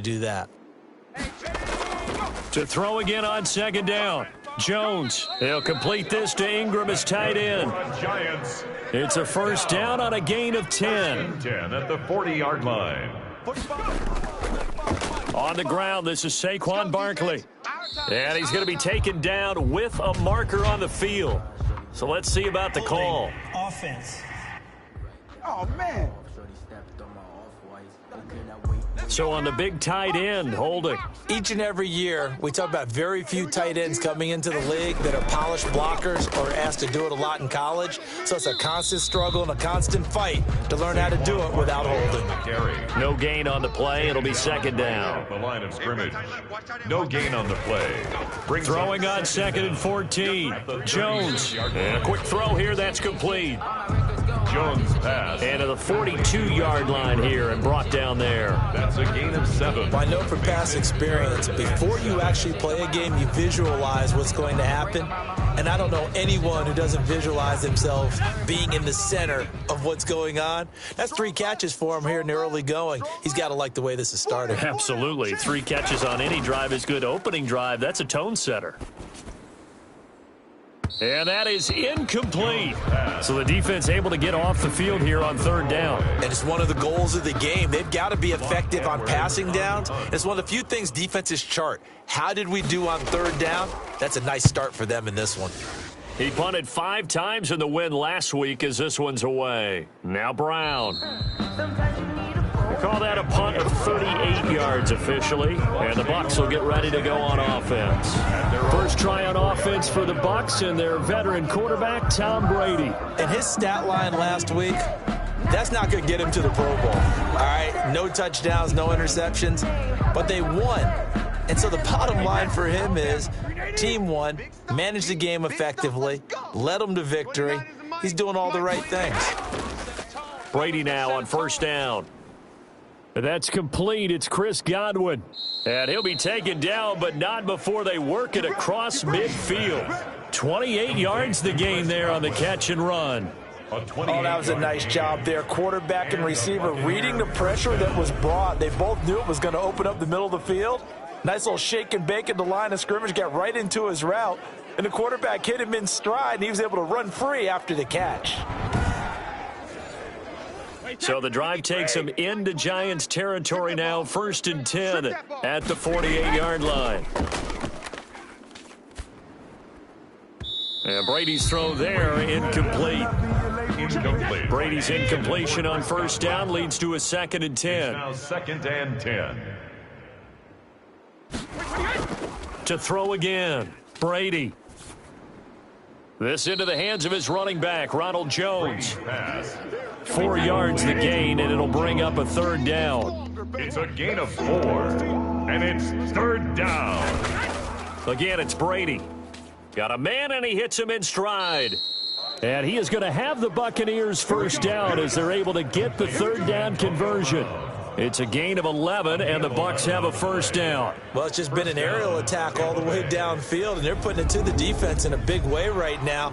do that. To throw again on second down. Jones, he'll complete this to Ingram as tight end. It's a first down on a gain of 10. 10 at the 40-yard line. On the ground, this is Saquon Barkley. And he's going to be taken down with a marker on the field. So let's see about the call. Offense. Oh, man. So on the big tight end, holding. Each and every year, we talk about very few tight ends coming into the league that are polished blockers or asked to do it a lot in college. So it's a constant struggle and a constant fight to learn how to do it without holding. No gain on the play. It'll be second down. The line of scrimmage. No gain on the play. Throwing on second and 14. Jones. And a quick throw here. That's complete. Jones pass. And to the 42-yard line here and brought down there. That's a gain of 7. I know from past experience, before you actually play a game, you visualize what's going to happen. And I don't know anyone who doesn't visualize themselves being in the center of what's going on. That's 3 catches for him here in the early going. He's got to like the way this is starting. Absolutely. 3 catches on any drive is good. Opening drive, that's a tone setter. And that is incomplete. So the defense able to get off the field here on third down. And it's one of the goals of the game. They've got to be effective on passing downs. It's one of the few things defenses chart. How did we do on third down? That's a nice start for them in this one. He punted 5 times in the win last week as this one's away. Now Brown. We call that a punt of 38 yards officially, and the Bucs will get ready to go on offense. First try on offense for the Bucs and their veteran quarterback, Tom Brady. And his stat line last week, that's not going to get him to the Pro Bowl. All right, no touchdowns, no interceptions, but they won. And so the bottom line for him is team won, managed the game effectively, led them to victory. He's doing all the right things. Brady now on first down. That's complete. It's Chris Godwin. And he'll be taken down, but not before they work it across midfield. 28 yards the gain there on the catch and run. Oh, that was a nice job there. Quarterback and receiver reading the pressure that was brought. They both knew it was going to open up the middle of the field. Nice little shake and bake at the line of scrimmage, got right into his route. And the quarterback hit him in stride, and he was able to run free after the catch. So the drive takes him into Giants territory now, 1st and 10 at the 48-yard line. And Brady's throw there, incomplete. Brady's incompletion on first down leads to a 2nd and 10. Now 2nd and 10. To throw again, Brady. This into the hands of his running back, Ronald Jones. 4 yards the gain, and it'll bring up a 3rd down. It's a gain of 4, and it's 3rd down. Again, it's Brady. Got a man, and he hits him in stride. And he is going to have the Buccaneers first down as they're able to get the 3rd down conversion. It's a gain of 11, and the Bucs have a first down. Well, it's just been an aerial attack all the way downfield, and they're putting it to the defense in a big way right now.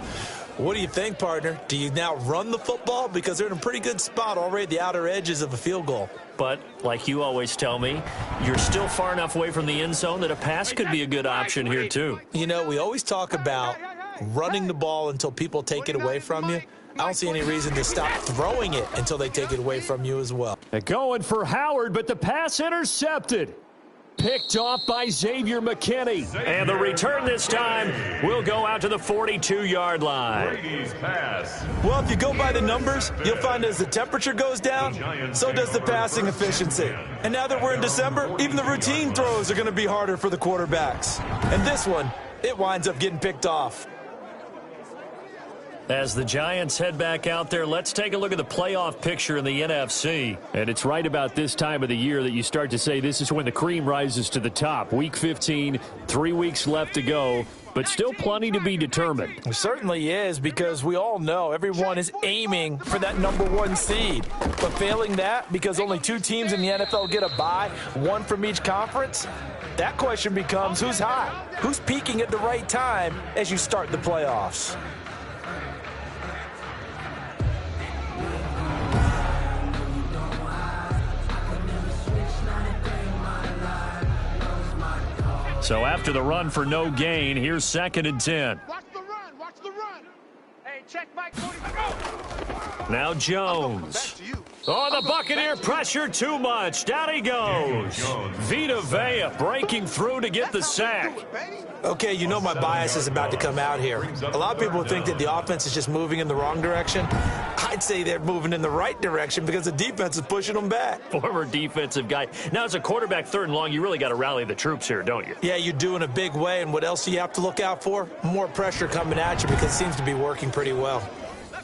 What do you think, partner? Do you now run the football? Because they're in a pretty good spot already at the outer edges of a field goal. But, like you always tell me, you're still far enough away from the end zone that a pass could be a good option here, too. You know, we always talk about running the ball until people take it away from you. I don't see any reason to stop throwing it until they take it away from you as well. They're going for Howard, but the pass intercepted. Picked off by Xavier McKinney. And the return this time will go out to the 42-yard line. Brady's pass. Well, if you go by the numbers, you'll find as the temperature goes down, so does the passing efficiency. And now that we're in December, even the routine throws are going to be harder for the quarterbacks. And this one, it winds up getting picked off. As the Giants head back out there, let's take a look at the playoff picture in the NFC. And it's right about this time of the year that you start to say this is when the cream rises to the top. Week 15, 3 weeks left to go, but still plenty to be determined. It certainly is, because we all know everyone is aiming for that #1 seed. But failing that, because only 2 teams in the NFL get a bye, 1 from each conference, that question becomes who's hot? Who's peaking at the right time as you start the playoffs? So after the run for no gain, here's 2nd and 10. Watch the run. Watch the run. Hey, check Mike 45. Now Jones. Oh, the Buccaneer pressure too much. Down he goes. Vita Vea breaking through to get the sack. Okay, you know my bias is about to come out here. A lot of people think that the offense is just moving in the wrong direction. I'd say they're moving in the right direction because the defense is pushing them back. Former defensive guy. Now, as a quarterback, 3rd and long, you really got to rally the troops here, don't you? Yeah, you do in a big way. And what else do you have to look out for? More pressure coming at you because it seems to be working pretty well.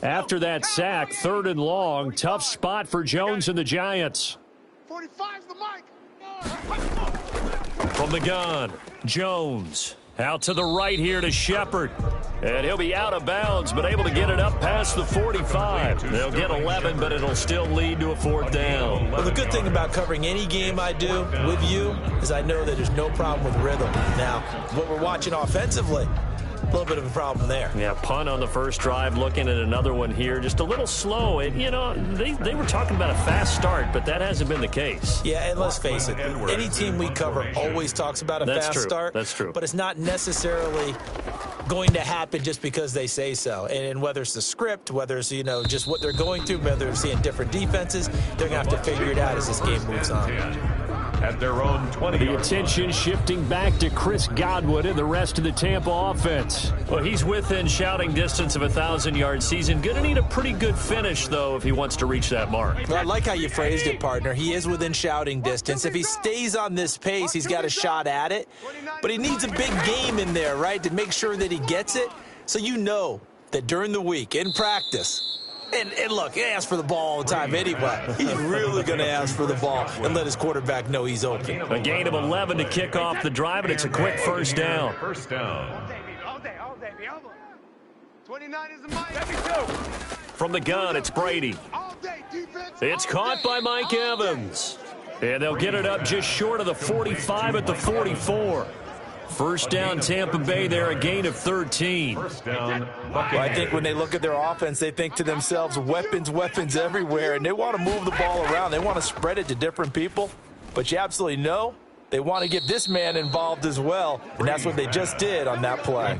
After that sack, 3rd and long, tough spot for Jones and the Giants. 45's the mic. From the gun, Jones. Out to the right here to Shepard. And he'll be out of bounds, but able to get it up past the 45. They'll get 11, but it'll still lead to a 4th down. Well, the good thing about covering any game I do with you is I know that there's no problem with rhythm. Now, what we're watching offensively, a little bit of a problem there. Yeah, punt on the first drive, looking at another one here. Just a little slow. And, you know, they were talking about a fast start, but that hasn't been the case. Yeah, and let's face it, any team we cover always talks about a fast start. That's true. But it's not necessarily going to happen just because they say so. And whether it's the script, whether it's, you know, just what they're going through, whether they're seeing different defenses, they're going to have to figure it out as this game moves on. At their own 20. The attention shifting back to Chris Godwin and the rest of the Tampa offense. Well, he's within shouting distance of a 1,000-yard season. Going to need a pretty good finish, though, if he wants to reach that mark. Well, I like how you phrased it, partner. He is within shouting distance. If he stays on this pace, he's got a shot at it. But he needs a big game in there, right, to make sure that he gets it. So you know that during the week, in practice, and look, he asks for the ball all the time anyway. He's really going to ask for the ball and let his quarterback know he's open. A gain of 11 to kick off the drive, and it's a quick 1st down. First down. All day. 29 is the mic. From the gun, it's Brady. All day, defense. It's caught by Mike Evans. And they'll get it up just short of the 45 at the 44. 1st down, Tampa Bay there, a gain of 13. First down. Well, I think when they look at their offense, they think to themselves, weapons everywhere, and they want to move the ball around. They want to spread it to different people. But you absolutely know they want to get this man involved as well, and that's what they just did on that play.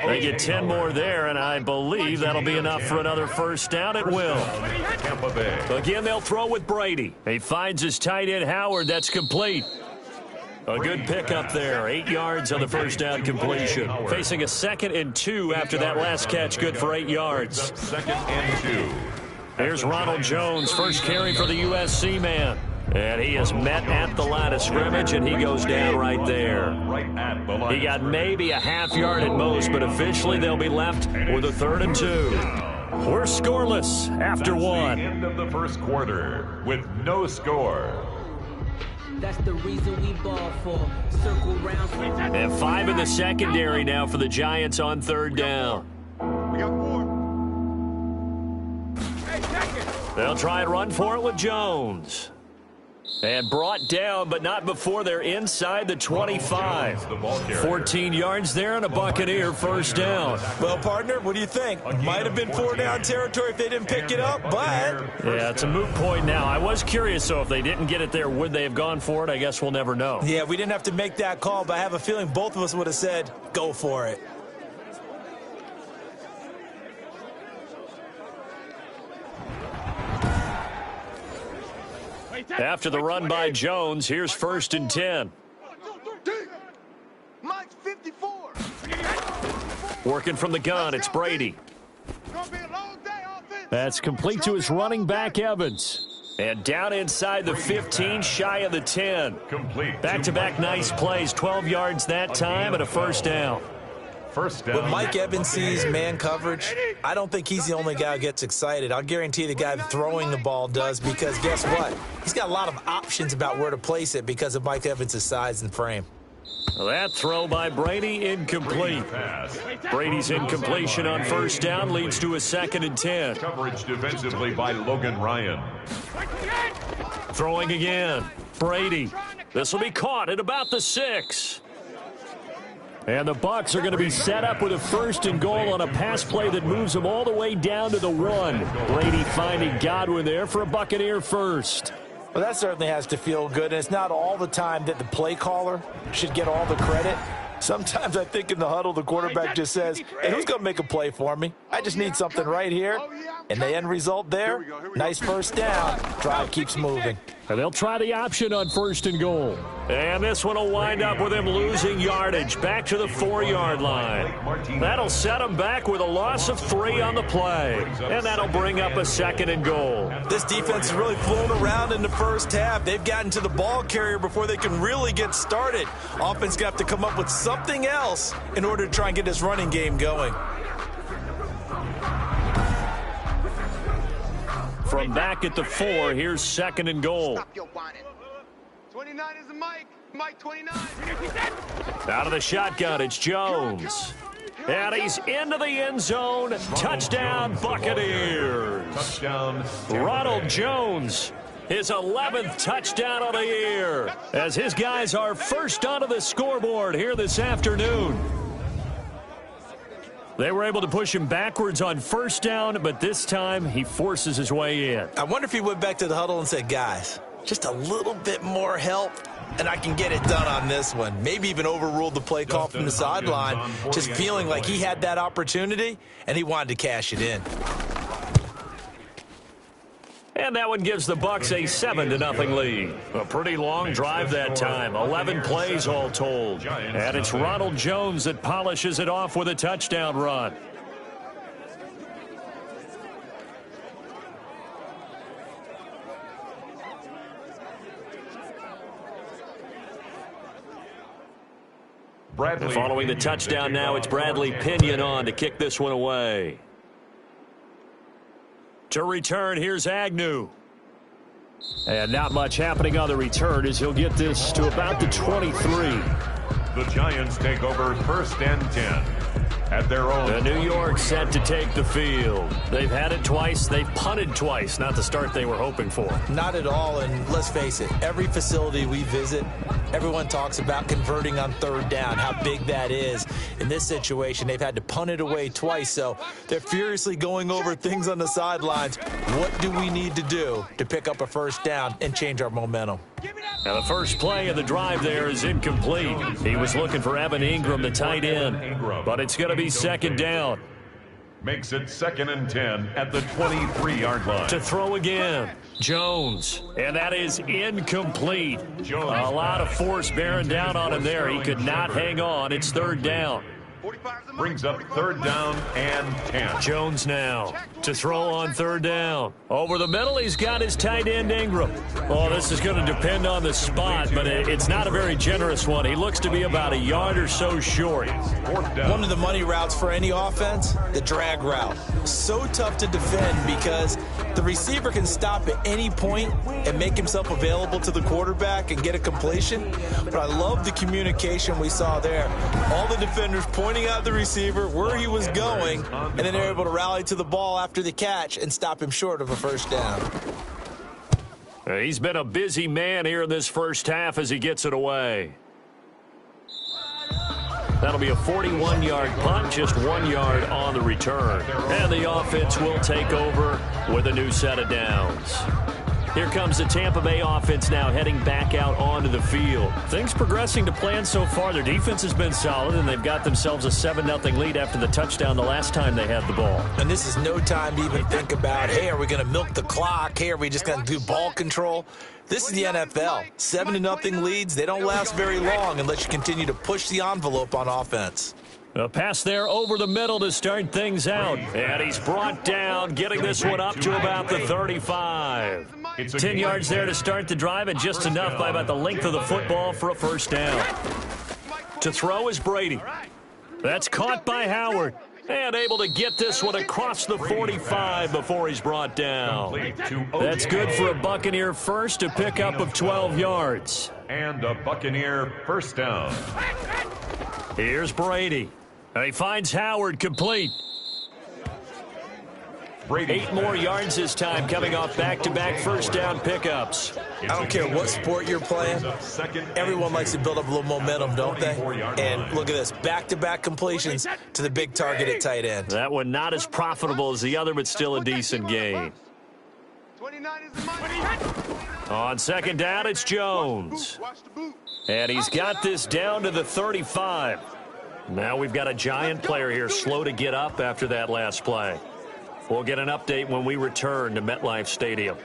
They get 10 more there, and I believe that'll be enough for another 1st down. It will. Tampa Bay. Again, they'll throw with Brady. He finds his tight end, Howard. That's complete. A good pickup there. 8 yards on the 1st down completion. Facing a 2nd and 2 after that last catch. Good for 8 yards. 2nd and 2. Here's Ronald Jones, first carry for the USC man. And he is met at the line of scrimmage, and he goes down right there. He got maybe a half yard at most, but officially they'll be left with a 3rd and 2. We're scoreless after 1. End of the first quarter with no score. That's the reason we ball for. Circle round. And 5 in the secondary now for the Giants on 3rd down. We got 4. Hey, second. They'll try and run for it with Jones. And brought down, but not before they're inside the 25. 14 yards there and a Buccaneer 1st down. Well, partner, what do you think? Might have been 4-down territory if they didn't pick it up, but... Yeah, it's a moot point now. I was curious, so if they didn't get it there, would they have gone for it? I guess we'll never know. Yeah, we didn't have to make that call, but I have a feeling both of us would have said, go for it. After the run by Jones, here's 1st and 10. Mike's 54. Working from the gun, it's Brady. That's complete to his running back, Evans. And down inside the 15, shy of the 10. Back-to-back nice plays, 12 yards that time and a 1st down. When Mike Evans sees man coverage, I don't think he's the only guy who gets excited. I'll guarantee the guy throwing the ball does, because guess what? He's got a lot of options about where to place it because of Mike Evans' size and frame. That throw by Brady, incomplete. Brady's incompletion on 1st down leads to a 2nd and 10. Coverage defensively by Logan Ryan. Throwing again. Brady. This will be caught at about the 6. And the Bucs are going to be set up with a 1st and goal on a pass play that moves them all the way down to the 1. Brady finding Godwin there for a Buccaneer 1st. Well, that certainly has to feel good, and it's not all the time that the play caller should get all the credit. Sometimes I think in the huddle, the quarterback just says, hey, who's going to make a play for me? I just need something right here. And the end result there, nice first down. Drive keeps moving. And they'll try the option on 1st and goal. And this one will wind up with him losing yardage back to the 4-yard line. That'll set him back with a loss of 3 on the play. And that'll bring up a 2nd and goal. This defense has really flown around in the first half. They've gotten to the ball carrier before they can really get started. Offense got to come up with something else in order to try and get this running game going. From back at the 4, here's 2nd and goal. 29 is the Mike. Mike 29. Out of the shotgun, it's Jones. And he's into the end zone. Touchdown, Buccaneers. Touchdown. Ronald Jones, his 11th touchdown of the year, as his guys are first onto the scoreboard here this afternoon. They were able to push him backwards on 1st down, but this time he forces his way in. I wonder if he went back to the huddle and said, guys, just a little bit more help, and I can get it done on this one. Maybe even overruled the play call from the sideline, just feeling like he had that opportunity, and he wanted to cash it in. And that one gives the Bucs a 7-0 lead. A pretty long drive that time, 11 plays all told. And it's Ronald Jones that polishes it off with a touchdown run. Following the touchdown now, it's Bradley Pinion on to kick this one away. To return, here's Agnew. And not much happening on the return as he'll get this to about the 23. The Giants take over 1st and 10 at their own. The New York set to take the field. They've had it twice. They've punted twice. Not the start they were hoping for. Not at all, and let's face it, every facility we visit, everyone talks about converting on 3rd down, how big that is. In this situation, they've had to punt it away twice, so they're furiously going over things on the sidelines. What do we need to do to pick up a 1st down and change our momentum? Now the first play of the drive there is incomplete. He was looking for Evan Ingram, the tight end, but it's going to be 2nd down. Makes it 2nd and 10 at the 23-yard line. To throw again, Jones, and that is incomplete. A lot of force bearing down on him there. He could not hang on. It's 3rd down. Brings up 3rd down and 10. Jones now to throw on 3rd down. Over the middle, he's got his tight end Ingram. Oh, this is going to depend on the spot, but it's not a very generous one. He looks to be about a yard or so short. 4th down. One of the money routes for any offense, the drag route. So tough to defend because the receiver can stop at any point and make himself available to the quarterback and get a completion. But I love the communication we saw there. All the defenders pointing out the receiver where he was going, and then they're able to rally to the ball after the catch and stop him short of a 1st down. He's been a busy man here in this first half as he gets it away. That'll be a 41-yard punt, just 1 yard on the return. And the offense will take over with a new set of downs. Here comes the Tampa Bay offense now heading back out onto the field. Things progressing to plan so far. Their defense has been solid, and they've got themselves a 7-0 lead after the touchdown the last time they had the ball. And this is no time to even think about, hey, are we going to milk the clock? Hey, are we just going to do ball control? This is the NFL. 7-0 leads, they don't last very long unless you continue to push the envelope on offense. A pass there over the middle to start things out. And he's brought down, getting this one up to about the 35. 10 yards there to start the drive, and just enough by about the length of the football for a 1st down. To throw is Brady. That's caught by Howard. And able to get this one across the 45 before he's brought down. That's good for a Buccaneer first, a pickup of 12 yards. And a Buccaneer 1st down. Here's Brady. He finds Howard complete. Brady 8 more yards this time, coming off back-to-back 1st down pickups. I don't care what sport you're playing. Everyone likes to build up a little momentum, don't they? And look at this, back-to-back completions to the big target at tight end. That one not as profitable as the other, but still a decent gain. 29 is the money. On second down, it's Jones. And he's got this down to the 35. Now we've got a giant player here slow to get up after that last play. We'll get an update when we return to MetLife Stadium.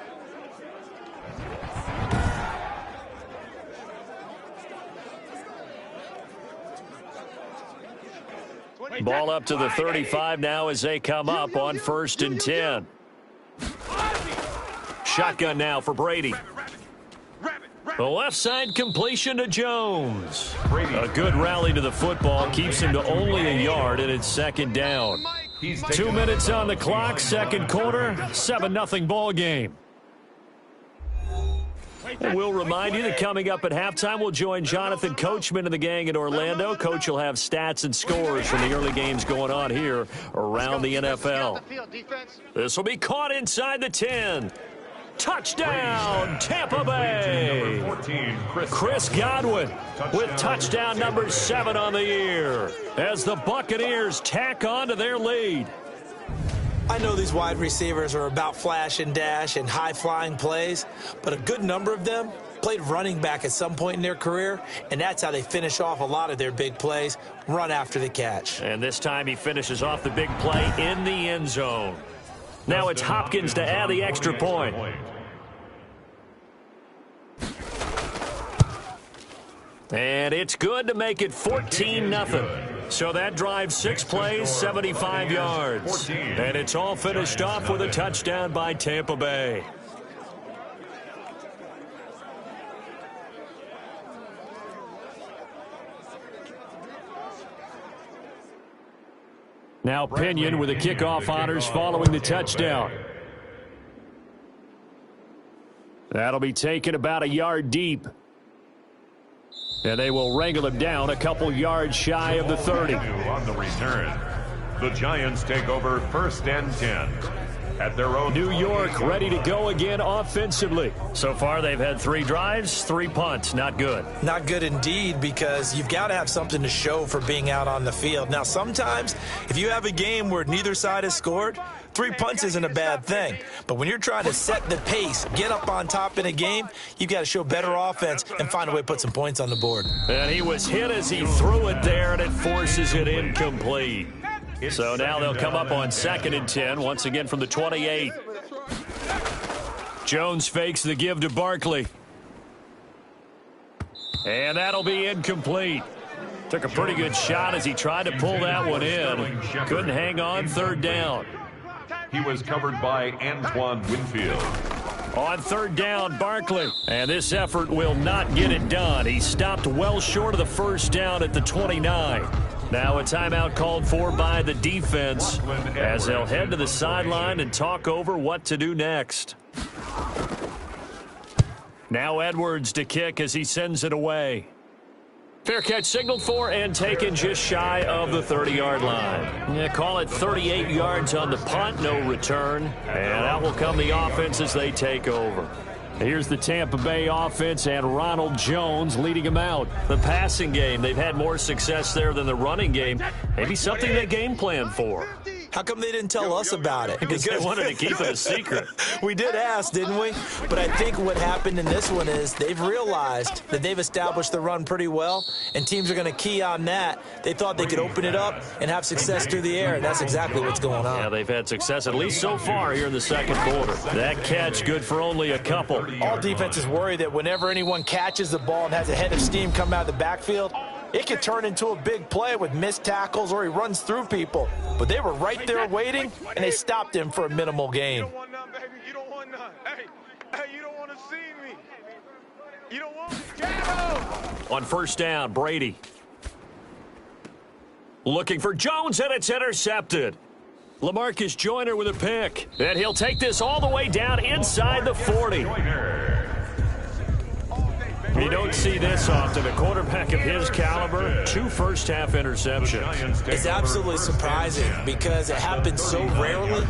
Ball up to the 35 now as they come up on 1st and 10. Shotgun now for Brady. The left side completion to Jones. A good rally to the football keeps him to only a yard, and it's second down. 2 minutes on the clock, second quarter, 7-0 ball game. And we'll remind you that coming up at halftime, we'll join Jonathan Coachman and the gang in Orlando. Coach will have stats and scores from the early games going on here around the NFL. This will be caught inside the 10. Touchdown, Tampa Bay. Chris Godwin with touchdown number 7 on the year as the Buccaneers tack on to their lead. I know these wide receivers are about flash and dash and high-flying plays, but a good number of them played running back at some point in their career, and that's how they finish off a lot of their big plays, run after the catch. And this time he finishes off the big play in the end zone. Now it's Hopkins to add the extra point. And it's good to make it 14-0. So that drives 6 plays, 75 yards. And it's all finished off with a touchdown by Tampa Bay. Now Pinion with the kickoff honors following the touchdown. That'll be taken about a yard deep. And they will wrangle him down a couple yards shy of the 30. On the return, the Giants take over 1st and 10. At their own New York ready to go again offensively. So far they've had 3 drives, 3 punts. Not good. Not good indeed, because you've got to have something to show for being out on the field. Now, sometimes if you have a game where neither side has scored, 3 punts isn't a bad thing. But when you're trying to set the pace, get up on top in a game, you've got to show better offense and find a way to put some points on the board. And he was hit as he threw it there, and it forces it incomplete. So now they'll come up on 2nd and 10, once again from the 28. Jones fakes the give to Barkley. And that'll be incomplete. Took a pretty good shot as he tried to pull that one in. Couldn't hang on, 3rd down. He was covered by Antoine Winfield. On 3rd down, Barkley. And this effort will not get it done. He stopped well short of the 1st down at the 29. Now a timeout called for by the defense as they'll head to the sideline and talk over what to do next. Now Edwards to kick as he sends it away. Fair catch signaled for and taken just shy of the 30-yard line. Yeah, call it 38 yards on the punt, no return. And out will come the offense as they take over. Here's the Tampa Bay offense and Ronald Jones leading them out. The passing game, they've had more success there than the running game. Maybe something they game plan for. How come they didn't tell us about it? Because they wanted to keep it a secret. We did ask, didn't we? But I think what happened in this one is they've realized that they've established the run pretty well, and teams are going to key on that. They thought they could open it up and have success through the air, and that's exactly what's going on. Yeah, they've had success at least so far here in the 2nd quarter. That catch good for only a couple. All defenses worry that whenever anyone catches the ball and has a head of steam come out of the backfield, it could turn into a big play with missed tackles or he runs through people. But they were right there waiting, and they stopped him for a minimal gain. You don't want none, baby. You don't want none. Hey, you don't want to see me. You don't want to. On 1st down, Brady. Looking for Jones, and it's intercepted. LaMarcus Joyner with a pick. And he'll take this all the way down inside the 40. You don't see this often. A quarterback of his caliber, 2 first-half interceptions. It's absolutely surprising because it happens so rarely.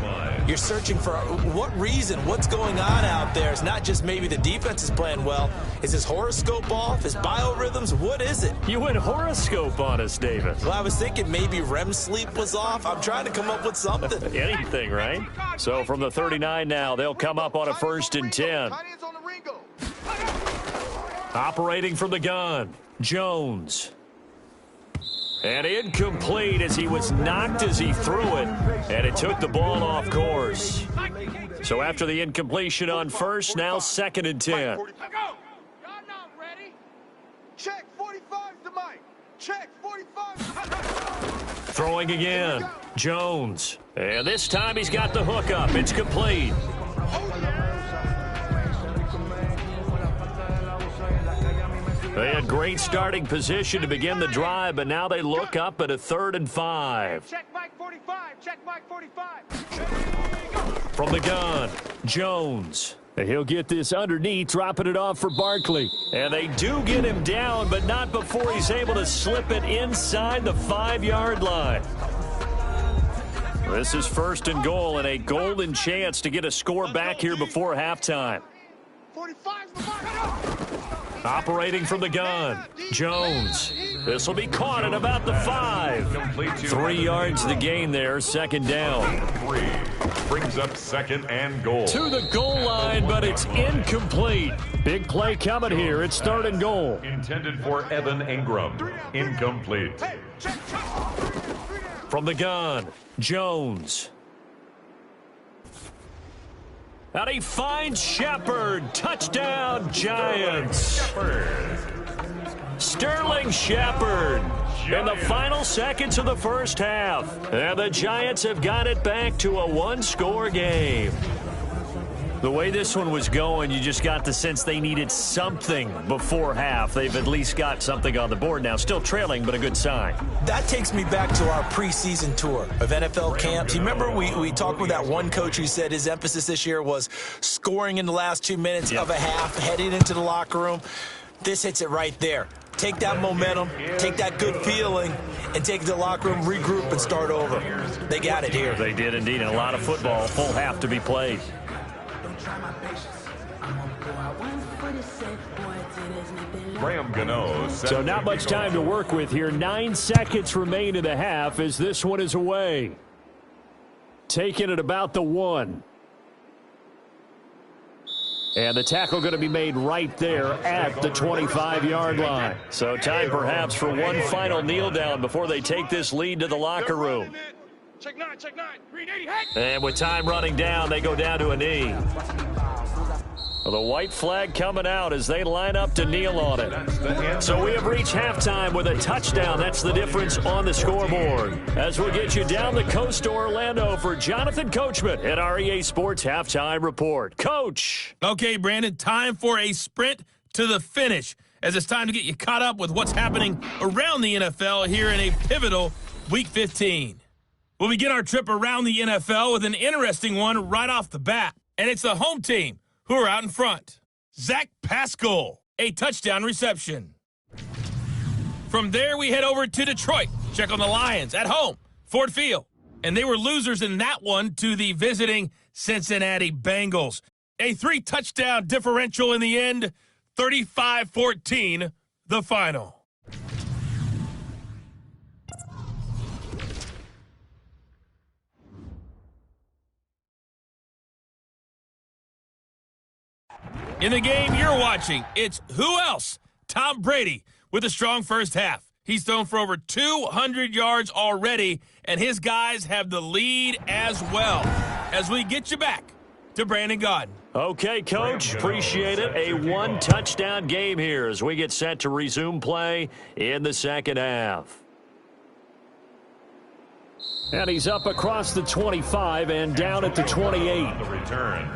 You're searching for what reason, what's going on out there. It's not just maybe the defense is playing well. Is his horoscope off? His biorhythms? What is it? You went horoscope on us, Davis. Well, I was thinking maybe REM sleep was off. I'm trying to come up with something. Anything, right? So from the 39 now, they'll come up on a 1st and 10. Operating from the gun, Jones. And incomplete as he was knocked as he threw it, and it took the ball off course. So after the incompletion on first, now 2nd and 10. Y'all not ready? Check 45's the mic. Check 45. Throwing again, Jones. And this time he's got the hook up. It's complete. They had great starting position to begin the drive, but now they look up at a 3rd and 5. Check mic 45. Check mic 45. From the gun, Jones. And he'll get this underneath, dropping it off for Barkley. And they do get him down, but not before he's able to slip it inside the 5-yard line. This is 1st and goal and a golden chance to get a score back here before halftime. 45's the mic. Operating from the gun, Jones. This will be caught at about the 5. 3 yards to gain there, 2nd down. 3 brings up 2nd and goal. To the goal line, but it's incomplete. Big play coming here. It's 3rd and goal. Intended for Evan Ingram. Incomplete. From the gun, Jones. And he finds Shepard. Touchdown, Giants. Sterling Shepard in the final seconds of the first half. And the Giants have got it back to a 1-score game. The way this one was going, you just got the sense they needed something before half. They've at least got something on the board now. Still trailing, but a good sign. That takes me back to our preseason tour of NFL camps. You remember we talked with that one coach who said his emphasis this year was scoring in the last 2 minutes of a half, heading into the locker room. This hits it right there. Take that momentum, take that good feeling, and take it to the locker room, regroup, and start over. They got it here. They did indeed, and a lot of football, full half to be played. Graham Gano. So not much time to work with here. 9 seconds remain in the half as this one is away. Taking it about the 1. And the tackle going to be made right there at the 25-yard line. So time perhaps for one final kneel down before they take this lead to the locker room. Check 9. Green 80. And with time running down, they go down to a knee. Well, the white flag coming out as they line up to kneel on it. So we have reached halftime with a touchdown. That's the difference on the scoreboard. As we'll get you down the coast to Orlando for Jonathan Coachman at our EA Sports Halftime Report. Coach. Okay, Brandon, time for a sprint to the finish, as it's time to get you caught up with what's happening around the NFL here in a pivotal Week 15. We'll begin our trip around the NFL with an interesting one right off the bat, and it's the home team who are out in front. Zach Pascal, a touchdown reception. From there, we head over to Detroit. Check on the Lions at home, Ford Field. And they were losers in that one to the visiting Cincinnati Bengals. A 3-touchdown differential in the end, 35-14, the final. In the game you're watching, it's who else? Tom Brady with a strong first half. He's thrown for over 200 yards already, and his guys have the lead as well. As we get you back to Brandon Gaudin. Okay, Coach, appreciate it. A 1-touchdown game here as we get set to resume play in the second half. And he's up across the 25 and down at the 28. The return.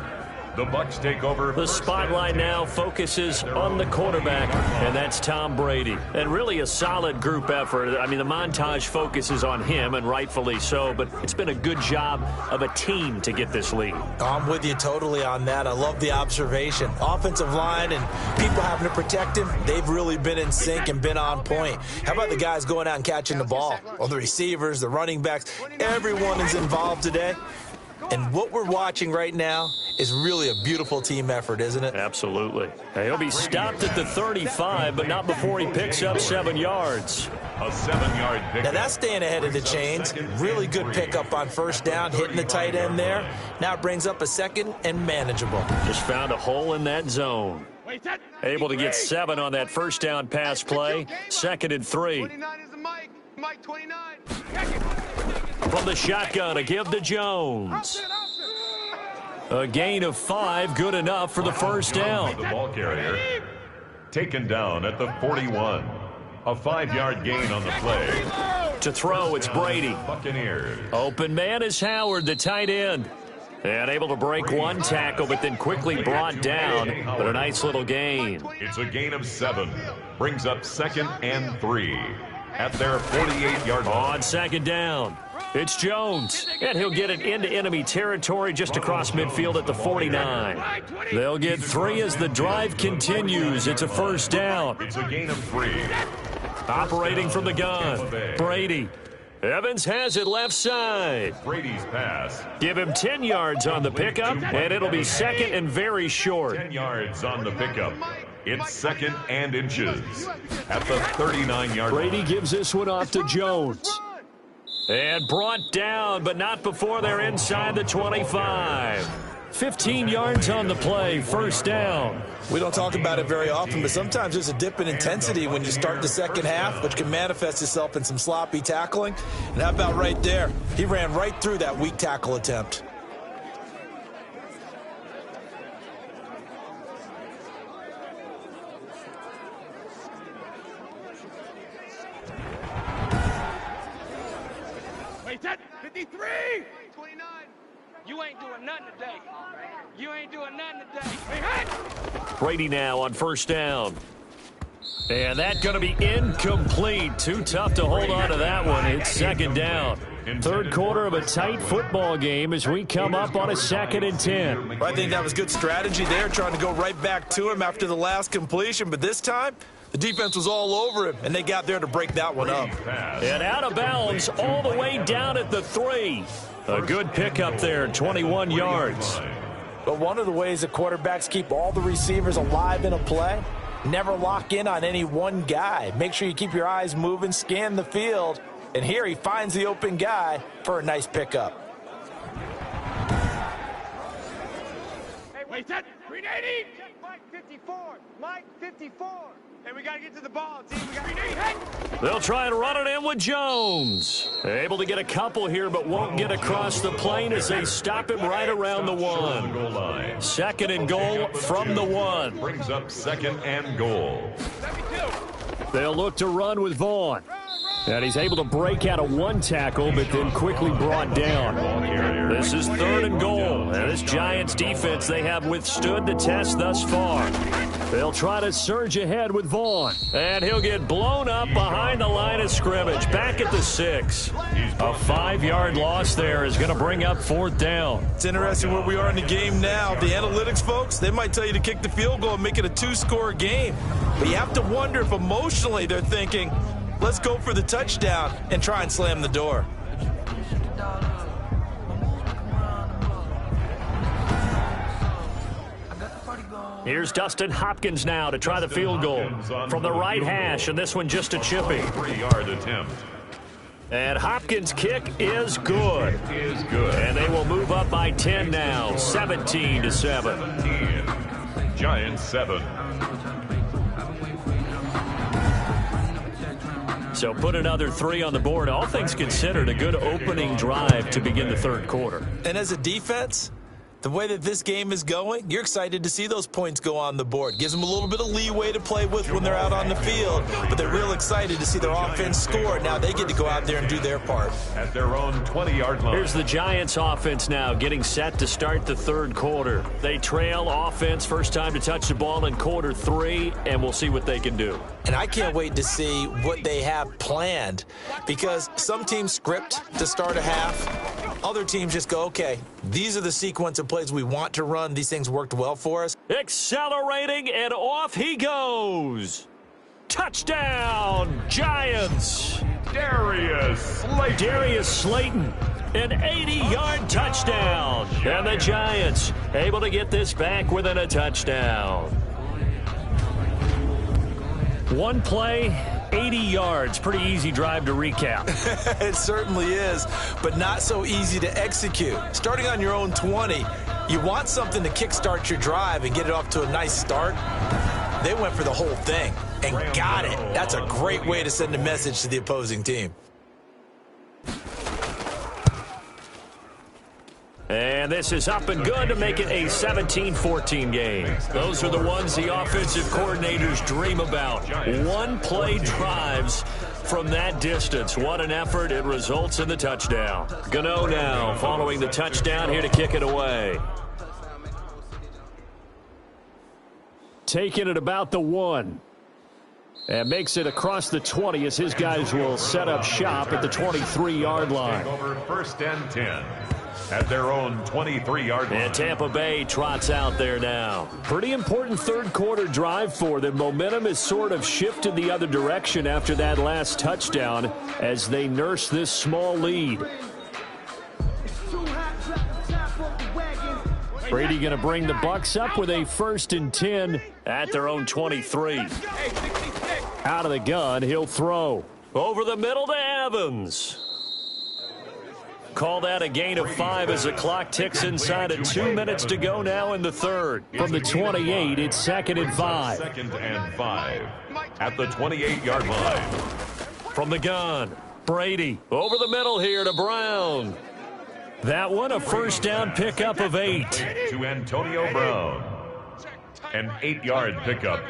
The Bucs take over. The spotlight now focuses on the quarterback, and that's Tom Brady. And really a solid group effort. I mean, the montage focuses on him, and rightfully so, but it's been a good job of a team to get this lead. I'm with you totally on that. I love the observation. Offensive line and people having to protect him, they've really been in sync and been on point. How about the guys going out and catching the ball? Well, the receivers, the running backs, everyone is involved today. And what we're watching right now is really a beautiful team effort, isn't it? Absolutely. He'll be stopped at the 35, but not before he picks up 7 yards. A 7-yard pickup. Now that's staying ahead of the chains. Really good pickup on first down, hitting the tight end there. Now it brings up a second and manageable. Just found a hole in that zone. Able to get 7 on that first down pass play. 2nd and 3. 29 is the mic. Mike 29. From the shotgun, a give to Jones. A gain of 5, good enough for the first down. The ball carrier taken down at the 41. A 5-yard gain on the play. To throw, it's Brady. Buccaneers. Open man is Howard, the tight end. And able to break 1 tackle, but then quickly brought down. But a nice little gain. It's a gain of 7. Brings up 2nd and 3 at their 48-yard line. On 2nd down, it's Jones. And he'll get it into enemy territory just across midfield at the 49. They'll get 3 as the drive continues. It's a first down. It's a gain of 3. Operating from the gun, Brady. Evans has it left side. Brady's pass. Give him 10 yards on the pickup, and it'll be 2nd and very short. 10 yards on the pickup. It's 2nd and inches at the 39-yard line. Brady gives this one off to Jones. And brought down, but not before they're inside the 25. 15 yards on the play, first down. We don't talk about it very often, but sometimes there's a dip in intensity when you start the second half, which can manifest itself in some sloppy tackling. And how about right there? He ran right through that weak tackle attempt. Wait, that 53. 29. You ain't doing nothing today. You ain't doing nothing today. Hey, Brady now on first down. And that's going to be incomplete. Too tough to hold on to that one. It's 2nd down. 3rd quarter of a tight football game as we come up on a 2nd and 10. I think that was good strategy there, trying to go right back to him after the last completion. But this time, the defense was all over him, and they got there to break that one up. And out of bounds all the way down at the 3. A good pickup there, 21 yards. But one of the ways that quarterbacks keep all the receivers alive in a play, never lock in on any one guy. Make sure you keep your eyes moving, scan the field, and here he finds the open guy for a nice pickup. hey, wait, that 380. Mike 54. Mike 54. Hey, we got to get to the ball, team. We got 380. Hey. They'll try and run it in with Jones. Able to get a couple here, but won't get across the plane as they stop him right around the 1. 2nd and goal from the 1. Brings up 2nd and goal. They'll look to run with Vaughn. And he's able to break out of 1 tackle, but then quickly brought down. This is 3rd and goal. And this Giants defense, they have withstood the test thus far. They'll try to surge ahead with Vaughn. And he'll get blown up behind the line of scrimmage. Back at the 6. A 5-yard loss there is going to bring up 4th down. It's interesting where we are in the game now. The analytics folks, they might tell you to kick the field goal and make it a 2-score game. But you have to wonder if emotionally they're thinking, let's go for the touchdown and try and slam the door. Here's Dustin Hopkins now to try the field goal from the right hash, and this one just a chippy. 3-yard attempt. And Hopkins' kick is good. And they will move up by 10 now, 17-7. 17. Giants 7. So put another 3 on the board. All things considered, a good opening drive to begin the 3rd quarter. And as a defense, the way that this game is going, you're excited to see those points go on the board. Gives them a little bit of leeway to play with when they're out on the field, but they're real excited to see their offense score. Now they get to go out there and do their part. At their own 20-yard line. Here's the Giants offense now getting set to start the 3rd quarter. They trail offense, first time to touch the ball in quarter 3, and we'll see what they can do. And I can't wait to see what they have planned, because some teams script to start a half. Other teams just go, okay, these are the sequence of plays we want to run. These things worked well for us. Accelerating, and off he goes. Touchdown, Giants. Darius Slayton, an 80-yard touchdown. And the Giants able to get this back within a touchdown. One play, 80 yards. Pretty easy drive to recap. It certainly is, but not so easy to execute. Starting on your own 20, you want something to kickstart your drive and get it off to a nice start. they went for the whole thing and got it. That's a great way to send a message to the opposing team. And this is up and good to make it a 17-14 game. Those are the ones the offensive coordinators dream about. One-play drives from that distance. What an effort. It results in the touchdown. Gano now following the touchdown here to kick it away. Taking it about the 1. And makes it across the 20 as his guys will set up shop at the 23-yard line. Over 1st and 10 at their own 23-yard line. And Tampa Bay trots out there now. Pretty important third-quarter drive for them. Momentum has sort of shifted the other direction after that last touchdown as they nurse this small lead. Brady going to bring the Bucs up with a 1st and 10 at their own 23. Out of the gun, he'll throw. Over the middle to Evans. Call that a gain of 5 as the clock ticks inside of 2 minutes to go now in the third. From the 28, it's 2nd and 5. 2nd and 5 at the 28-yard line. From the gun, Brady over the middle here to Brown. That one a 1st down pickup of 8. To Antonio Brown. An 8-yard pickup.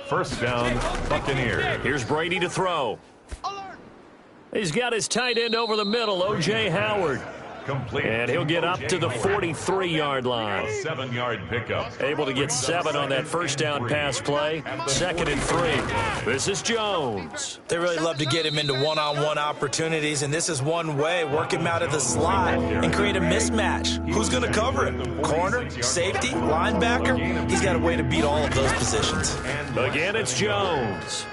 1st down, Buccaneers. Here's Brady to throw. He's got his tight end over the middle, O.J. Howard. Complete. And he'll get up to the 43-yard line. 7-yard pickup. Able to get 7 on that 1st down pass play. 2nd and 3. This is Jones. They really love to get him into one-on-one opportunities, and this is one way. Work him out of the slot and create a mismatch. Who's going to cover him? Corner, safety, linebacker? He's got a way to beat all of those positions. Again, it's Jones.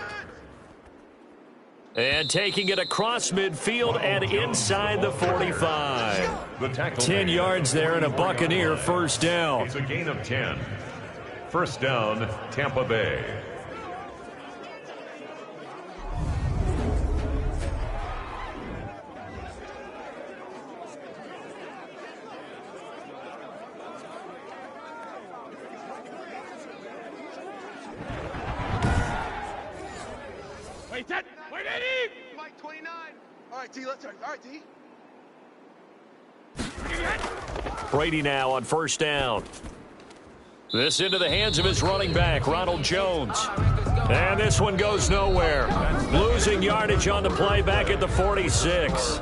And taking it across midfield and inside the 45. 10 yards there and a Buccaneer 1st down. It's a gain of 10. 1st down, Tampa Bay. Wait, that. Wait, Eddie! Mike 29. All right, T, let's start. All right, T. Brady now on 1st down. This into the hands of his running back, Ronald Jones. And this one goes nowhere. Losing yardage on the play back at the 46.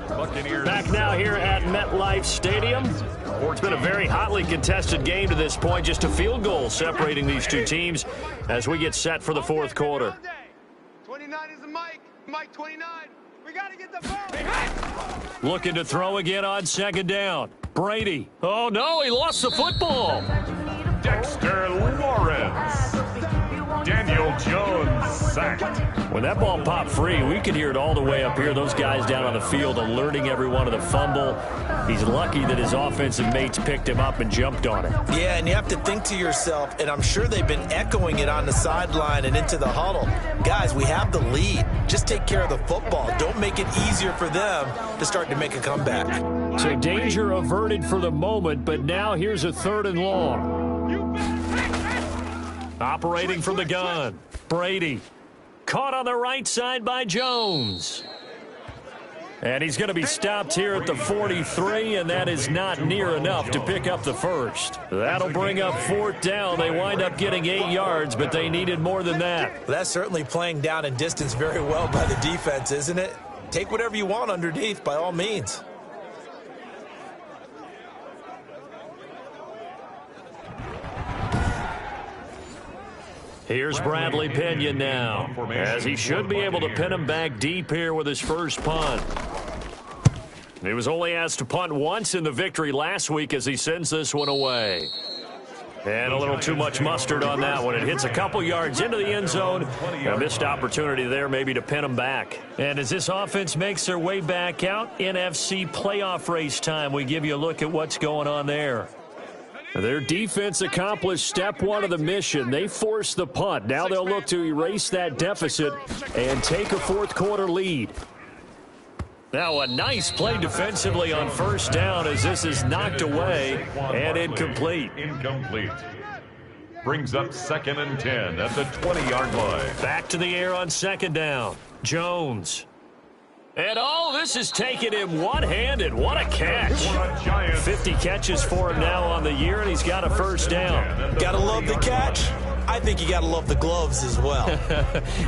Back now here at MetLife Stadium. It's been a very hotly contested game to this point. Just a field goal separating these two teams as we get set for the 4th quarter. 29 is the Mike. Mike 29. We got to get the ball. Looking to throw again on 2nd down. Brady. Oh, no, he lost the football. Dexter Lawrence. Daniel Jones sacked. When that ball popped free, we could hear it all the way up here. Those guys down on the field alerting everyone of the fumble. He's lucky that his offensive mates picked him up and jumped on it. Yeah, and you have to think to yourself, and I'm sure they've been echoing it on the sideline and into the huddle. Guys, we have the lead. Just take care of the football. Don't make it easier for them to start to make a comeback. So danger averted for the moment, but now here's a 3rd and long. Operating from the gun, Brady. Caught on the right side by Jones. And he's going to be stopped here at the 43, and that is not near enough to pick up the 1st. That'll bring up 4th down. They wind up getting 8 yards, but they needed more than that. That's certainly playing down in distance very well by the defense, isn't it? Take whatever you want underneath, by all means. Here's Bradley Pinion now, as he should be able to pin him back deep here with his first punt. He was only asked to punt once in the victory last week as he sends this one away. And a little too much mustard on that one. It hits a couple yards into the end zone. A missed opportunity there maybe to pin him back. And as this offense makes their way back out, NFC playoff race time, we give you a look at what's going on there. Their defense accomplished step one of the mission. They forced the punt. Now they'll look to erase that deficit and take a fourth quarter lead. Now a nice play defensively on first down as this is knocked away and incomplete. Incomplete. Brings up 2nd and 10 at the 20-yard line. Back to the air on 2nd down. Jones. And this is taking him one-handed. What a catch. 50 catches for him now on the year, and he's got a first down. Gotta love the catch. I think you gotta love the gloves as well.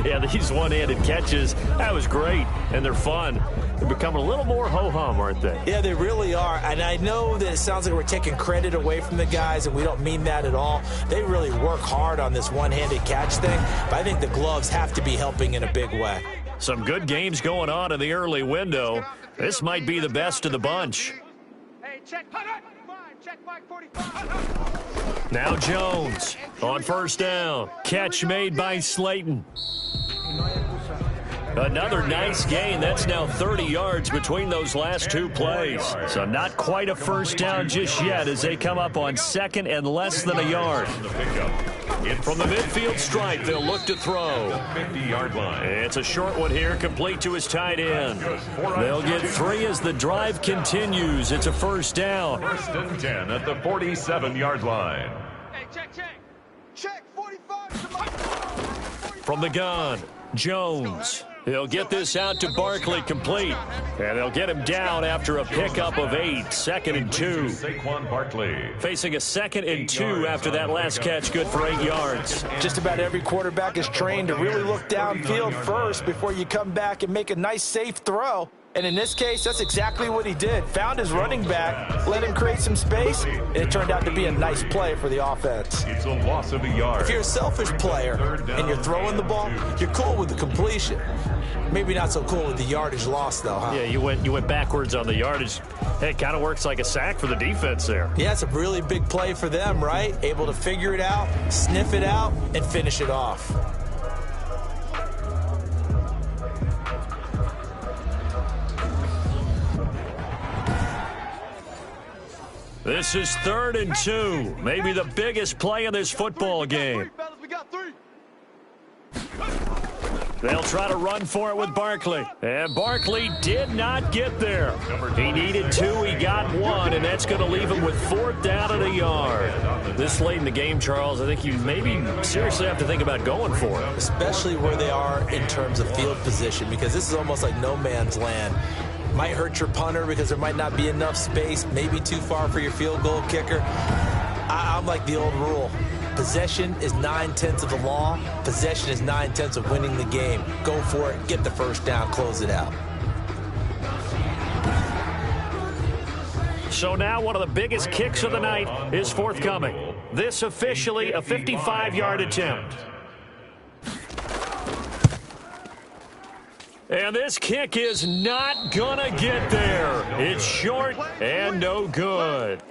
Yeah, these one-handed catches, that was great, and they're fun. They're becoming a little more ho-hum, aren't they? Yeah, they really are. And I know that it sounds like we're taking credit away from the guys, and we don't mean that at all. They really work hard on this one-handed catch thing, but I think the gloves have to be helping in a big way. Some good games going on in the early window. This might be the best of the bunch. Hey, check 45. Now Jones on first down. Catch made by Slayton. Another nice gain. That's now 30 yards between those last two plays. So not quite a first down just yet as they come up on 2nd and less than a yard. From the midfield stripe, they'll look to throw. 50-yard line. It's a short one here, complete to his tight end. They'll get 3 as the drive continues. It's a first down. 1st and 10 at the 47-yard line. Hey, check 45. From the gun, Jones. He'll get this out to Barkley complete. And they'll get him down after a pickup of 8. 2nd and 2. Saquon Barkley. Facing a 2nd and 2 after that last catch, good for 8 yards. Just about every quarterback is trained to really look downfield first before you come back and make a nice, safe throw. And in this case, that's exactly what he did. Found his running back, let him create some space, and it turned out to be a nice play for the offense. It's a loss of a yard. If you're a selfish player and you're throwing the ball, you're cool with the completion. Maybe not so cool with the yardage loss, though, huh? Yeah, you went backwards on the yardage. Hey, it kind of works like a sack for the defense there. Yeah, it's a really big play for them, right? Able to figure it out, sniff it out, and finish it off. This is 3rd and 2. Maybe the biggest play in this football game. We got 3. They'll try to run for it with Barkley. And Barkley did not get there. He needed 2, he got 1, and that's going to leave him with 4th down and a yard. This late in the game, Charles, I think you maybe seriously have to think about going for it. Especially where they are in terms of field position, because this is almost like no man's land. Might hurt your punter because there might not be enough space, maybe too far for your field goal kicker. I'm like the old rule. Possession is 9/10 of the law. Possession is 9/10 of winning the game. Go for it, get the first down, close it out. So now one of the biggest kicks of the night is forthcoming. This officially a 55-yard attempt. And this kick is not gonna get there. It's short and no good.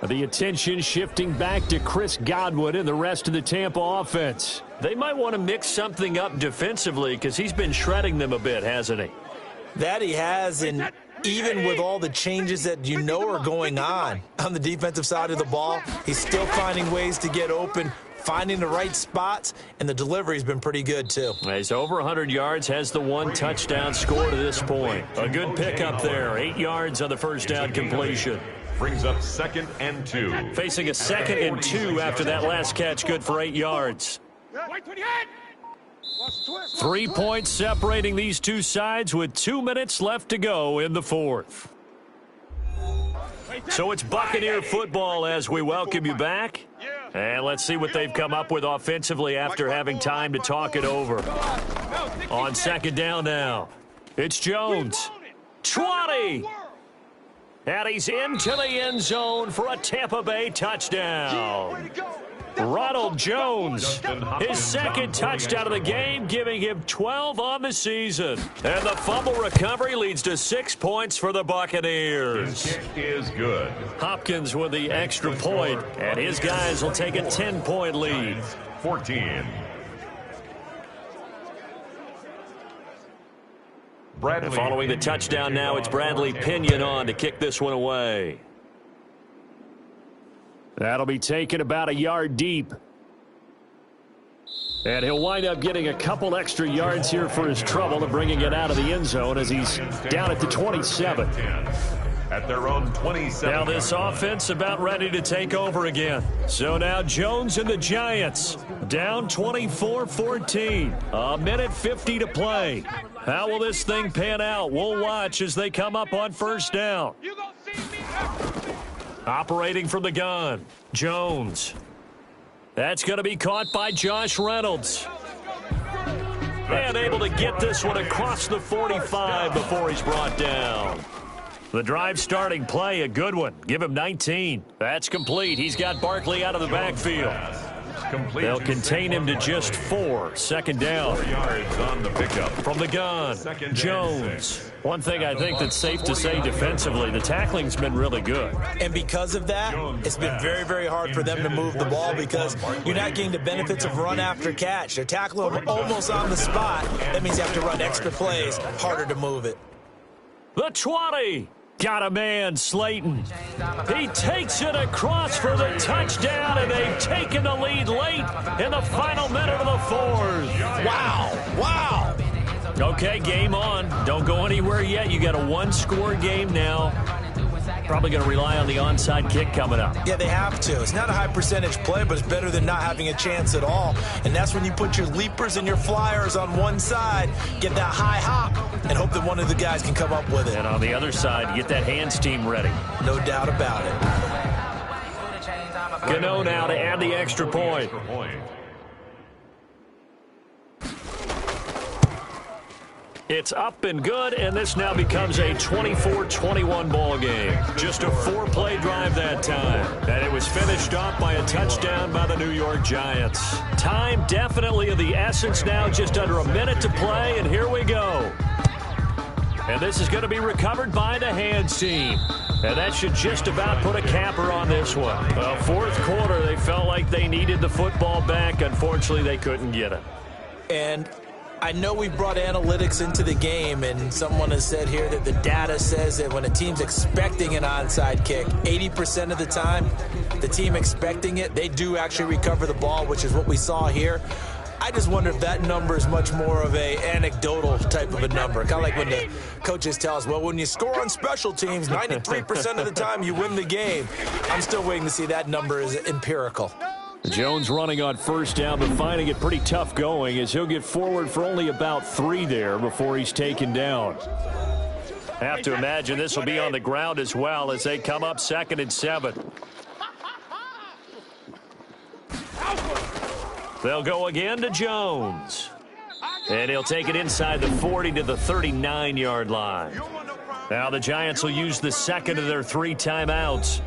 The attention shifting back to Chris Godwin and the rest of the Tampa offense. They might want to mix something up defensively because he's been shredding them a bit, hasn't he? That he has, and even with all the changes that you know are going on the defensive side of the ball, he's still finding ways to get open, finding the right spots, and the delivery's been pretty good, too. He's over 100 yards, has the 1 touchdown score to this point. A good pickup there, 8 yards on the first down completion. Brings up 2nd and 2. Facing a 2nd and 2 after that last catch, good for 8 yards. 3 points separating these two sides with 2 minutes left to go in the 4th. So it's Buccaneer football as we welcome you back. And let's see what they've come up with offensively after having time to talk it over. On 2nd down now, it's Jones. 20! And he's into the end zone for a Tampa Bay touchdown. Ronald Jones, his 2nd touchdown of the game, giving him 12 on the season. And the fumble recovery leads to 6 points for the Buccaneers. His kick is good. Hopkins with the extra point, and his guys will take a 10-point lead. 14. Bradley. And following the touchdown now, it's Bradley Pinion on to kick this one away. That'll be taken about a yard deep. And he'll wind up getting a couple extra yards here for his trouble and bringing it out of the end zone as he's down at the 27. At their own 27. Now this offense about ready to take over again. So now Jones and the Giants down 24-14. A minute 50 to play. How will this thing pan out? We'll watch as they come up on first down. Operating from the gun, Jones. That's going to be caught by Josh Reynolds. And able to get this one across the 45 before he's brought down. The drive starting play, a good one. Give him 19. That's complete. He's got Barkley out of the backfield. They'll contain him to just 4. Second down. 4 yards on the pickup. From the gun, Jones. One thing I think that's safe to say defensively, the tackling's been really good. And because of that, it's been very, very hard for them to move the ball because you're not getting the benefits of run after catch. They're tackling them almost on the spot. That means you have to run extra plays, harder to move it. The 20. Got a man, Slayton. He takes it across for the touchdown, and they've taken the lead late in the final minute of the fourth. Wow. Okay, game on. Don't go anywhere yet. You got a one-score game now. Probably going to rely on the onside kick coming up. Yeah, they have to. It's not a high percentage play, but it's better than not having a chance at all. And that's when you put your leapers and your flyers on one side, get that high hop, and hope that one of the guys can come up with it. And on the other side, get that hands team ready. No doubt about it. Gano now to add the extra point. It's up and good, and this now becomes a 24-21 ball game. Just a 4-play drive that time, and it was finished off by a touchdown by the New York Giants. Time definitely of the essence now, just under a minute to play, and here we go. And this is going to be recovered by the hands team. And that should just about put a capper on this one. Well, fourth quarter, they felt like they needed the football back. Unfortunately, they couldn't get it. And I know we brought analytics into the game, and someone has said here that the data says that when a team's expecting an onside kick, 80% of the time, the team expecting it, they do actually recover the ball, which is what we saw here. I just wonder if that number is much more of a anecdotal type of a number. Kind of like when the coaches tell us, well, when you score on special teams, 93% of the time you win the game. I'm still waiting to see that number is empirical. Jones running on first down, but finding it pretty tough going as he'll get forward for only about 3 there before he's taken down. Have to imagine this will be on the ground as well as they come up 2nd and 7. They'll go again to Jones. And he'll take it inside the 40 to the 39-yard line. Now the Giants will use the second of their 3 timeouts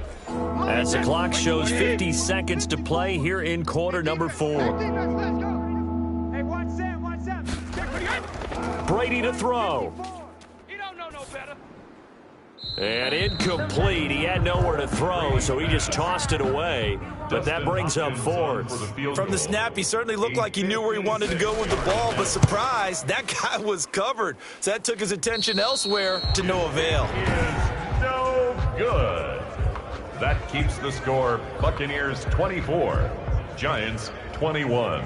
as the clock shows 50 seconds to play here in quarter number 4. Brady to throw. And incomplete. He had nowhere to throw, so he just tossed it away. But that brings up 4th. From the snap, he certainly looked like he knew where he wanted to go with the ball, but surprise, that guy was covered. So that took his attention elsewhere to no avail. No good. That keeps the score Buccaneers 24, Giants 21.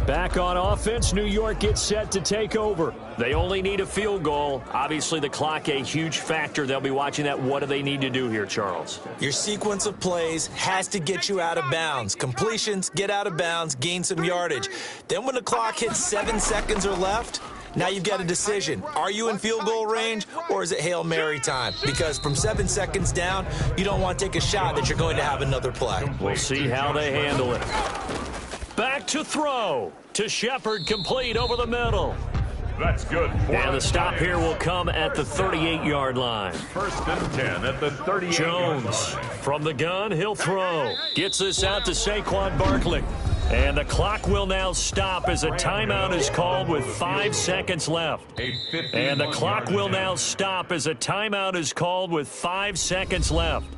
Back on offense, New York gets set to take over. They only need a field goal. Obviously, the clock a huge factor. They'll be watching that. What do they need to do here, Charles? Your sequence of plays has to get you out of bounds. Completions, get out of bounds, gain some yardage. Then when the clock hits 7 seconds or left, now you've got a decision. Are you in field goal range, or is it Hail Mary time? Because from 7 seconds down, you don't want to take a shot that you're going to have another play. We'll see how they handle it. Back to throw. To Shepard, complete over the middle. That's good. And the stop here will come at the 38-yard line. 1st and 10 at the 38-yard line. Jones from the gun, he'll throw. Gets this out to Saquon Barkley. And the clock will now stop as a timeout is called with 5 seconds left. And the clock will now stop as a timeout is called with 5 seconds left.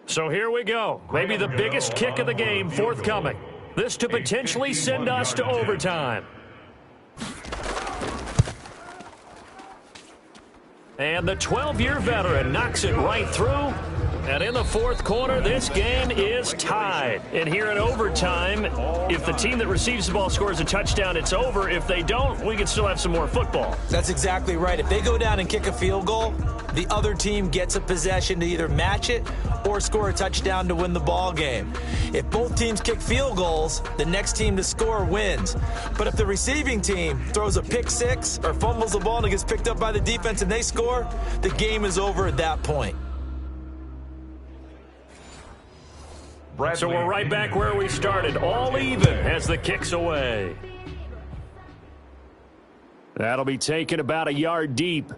So here we go. Maybe the biggest kick of the game forthcoming. This to potentially send us to overtime. And the 12-year veteran knocks it right through. And in the fourth quarter, this game is tied. And here in overtime, if the team that receives the ball scores a touchdown, it's over. If they don't, we can still have some more football. That's exactly right. If they go down and kick a field goal, the other team gets a possession to either match it or score a touchdown to win the ball game. If both teams kick field goals, the next team to score wins. But if the receiving team throws a pick six or fumbles the ball and it gets picked up by the defense and they score, the game is over at that point. So we're right back where we started, all even as the kick's away. That'll be taken about a yard deep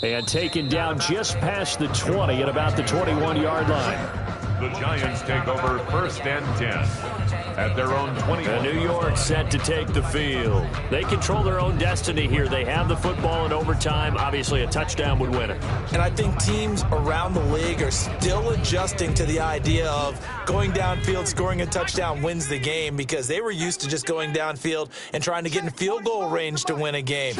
and taken down just past the 20 at about the 21-yard line. The Giants take over 1st and 10 at their own 20. And New York set to take the field. They control their own destiny here. They have the football in overtime. Obviously, a touchdown would win it. And I think teams around the league are still adjusting to the idea of going downfield, scoring a touchdown wins the game, because they were used to just going downfield and trying to get in field goal range to win a game.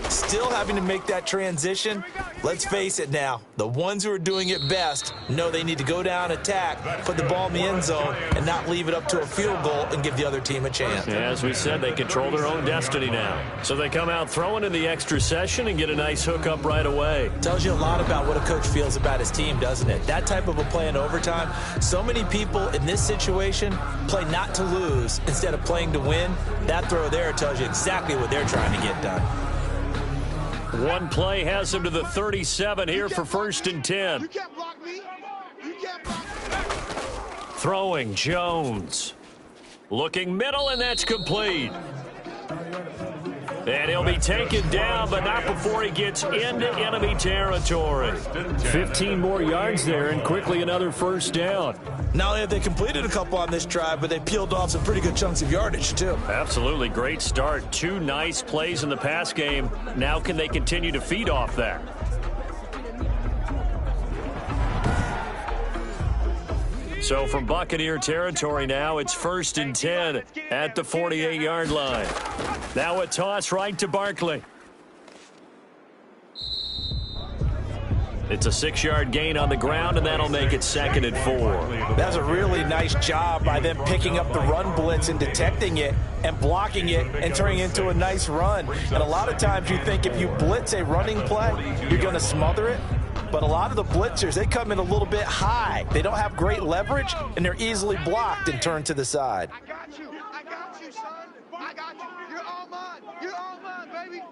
Still having to make that transition. Let's face it now, the ones who are doing it best know they need to go down, attack, put the ball in the end zone, and not leave it up to a field goal and give the other team a chance. As we said, they control their own destiny now. So they come out throwing in the extra session and get a nice hook up right away. Tells you a lot about what a coach feels about his team, doesn't it? That type of a play in overtime, so many people in this situation play not to lose instead of playing to win. That throw there tells you exactly what they're trying to get done. One play has them to the 37 here for 1st and 10. You can't block me. You can't block me. Throwing Jones. Looking middle, and that's complete. And he'll be taken down, but not before he gets into enemy territory. 15 more yards there, and quickly another 1st down. Not only have they completed a couple on this drive, but they peeled off some pretty good chunks of yardage, too. Absolutely. Great start. 2 nice plays in the pass game. Now can they continue to feed off that? So from Buccaneer territory now, it's 1st and 10 at the 48-yard line. Now a toss right to Barkley. It's a 6-yard gain on the ground, and that'll make it 2nd and 4. That's a really nice job by them picking up the run blitz and detecting it and blocking it and turning it into a nice run. And a lot of times you think if you blitz a running play, you're going to smother it. But a lot of the blitzers, they come in a little bit high. They don't have great leverage, and they're easily blocked and turned to the side. I got you. I got you, son. I got you. You're all mine. You're all mine, baby.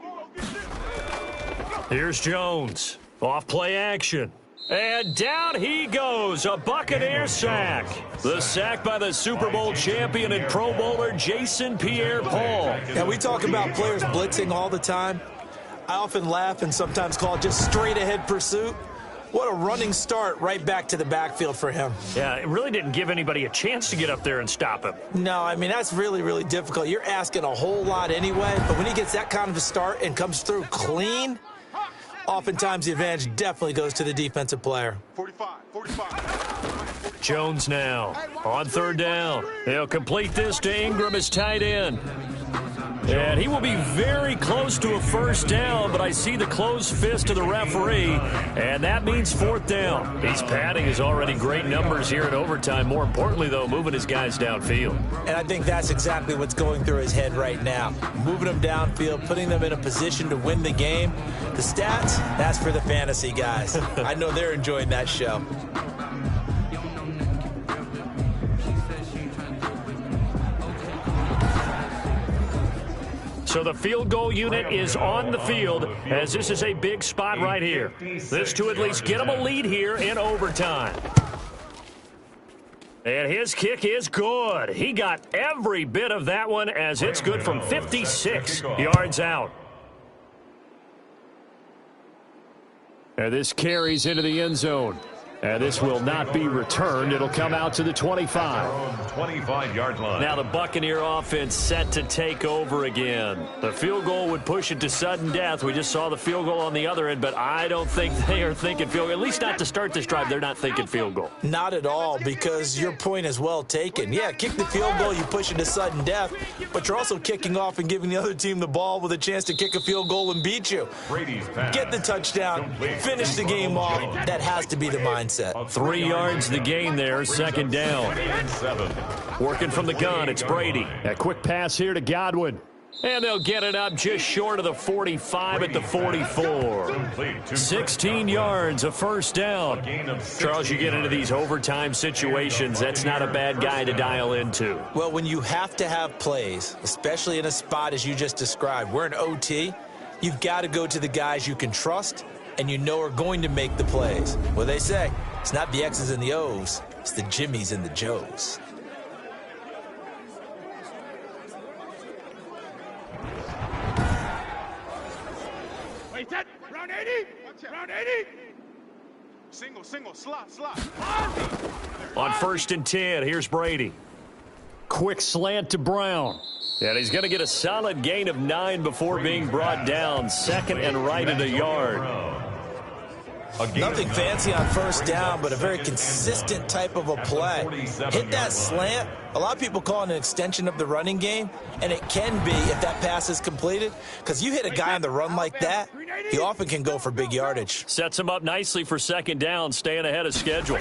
Here's Jones. Off play action. And down he goes. A Buccaneer sack. The sack by the Super Bowl champion and Pro Bowler Jason Pierre-Paul. Yeah, we talk about players blitzing all the time. I often laugh and sometimes call it just straight-ahead pursuit. What a running start right back to the backfield for him. Yeah, it really didn't give anybody a chance to get up there and stop him. No, I mean, that's really, really difficult. You're asking a whole lot anyway, but when he gets that kind of a start and comes through clean, oftentimes the advantage definitely goes to the defensive player. 45. Jones now on 3rd down. He'll complete this to Ingram as tight end. And he will be very close to a 1st down, but I see the closed fist of the referee, and that means 4th down. He's padding his already great numbers here in overtime. More importantly, though, moving his guys downfield. And I think that's exactly what's going through his head right now. Moving them downfield, putting them in a position to win the game. The stats, that's for the fantasy guys. I know they're enjoying that show. So the field goal unit is on the field, as this is a big spot right here. This to at least get them a lead here in overtime. And his kick is good. He got every bit of that one, as it's good from 56 yards out. And this carries into the end zone. And this will not be returned. It'll come out to the 25. 25-yard line. Now the Buccaneer offense set to take over again. The field goal would push it to sudden death. We just saw the field goal on the other end, but I don't think they are thinking field goal. At least not to start this drive. They're not thinking field goal. Not at all, because your point is well taken. Yeah, kick the field goal, you push it to sudden death, but you're also kicking off and giving the other team the ball with a chance to kick a field goal and beat you. Get the touchdown, finish the game off. That has to be the mindset. 3 yards the gain there, second down. Working from the gun, it's Brady. A quick pass here to Godwin. And they'll get it up just short of the 45 at the 44. 16 yards, a first down. Charles, you get into these overtime situations, that's not a bad guy to dial into. Well, when you have to have plays, especially in a spot as you just described, we're in OT, you've got to go to the guys you can trust and you know are going to make the plays. Well, they say, it's not the X's and the O's, it's the Jimmies and the Joes. Wait, that round 80. Round 80. Single, slot. On 1st and 10, here's Brady. Quick slant to Brown. And he's going to get a solid gain of 9 before being brought down. Second and right at a yard. Nothing fancy on first down, but a very consistent type of a play. Hit that slant. A lot of people call it an extension of the running game, and it can be if that pass is completed, because you hit a guy on the run like that, he often can go for big yardage. Sets him up nicely for second down, staying ahead of schedule.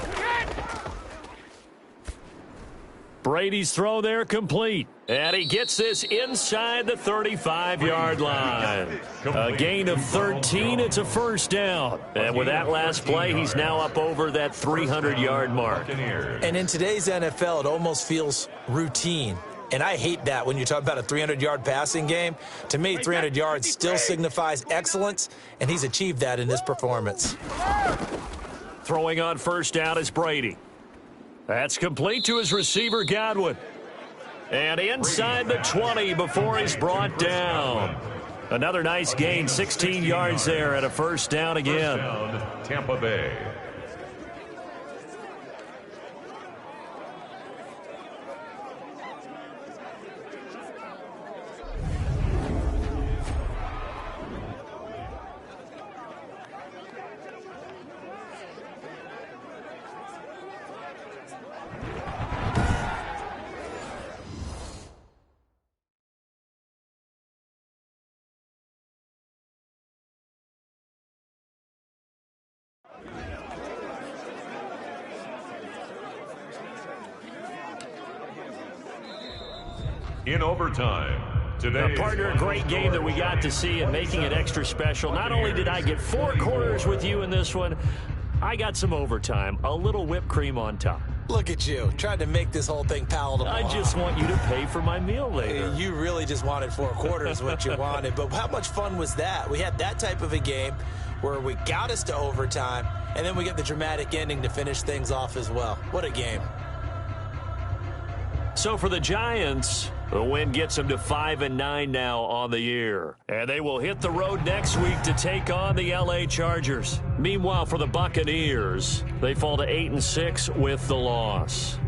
Brady's throw there complete. And he gets this inside the 35-yard line. A gain of 13, it's a first down. And with that last play, he's now up over that 300-yard mark. And in today's NFL, it almost feels routine. And I hate that when you talk about a 300-yard passing game. To me, 300 yards still signifies excellence, and he's achieved that in this performance. Throwing on first down is Brady. That's complete to his receiver, Godwin. And inside the 20 before he's brought down. Another nice gain, 16 yards there at a first down again. Tampa Bay. In overtime, today. Partner, a great game that we got to see and making it extra special. Not only did I get 4 quarters with you in this one, I got some overtime, a little whipped cream on top. Look at you, trying to make this whole thing palatable. I just want you to pay for my meal later. You really just wanted 4 quarters, what you wanted. But how much fun was that? We had that type of a game where we got us to overtime, and then we get the dramatic ending to finish things off as well. What a game. So for the Giants, the win gets them to 5-9 now on the year. And they will hit the road next week to take on the LA Chargers. Meanwhile, for the Buccaneers, they fall to 8-6 with the loss.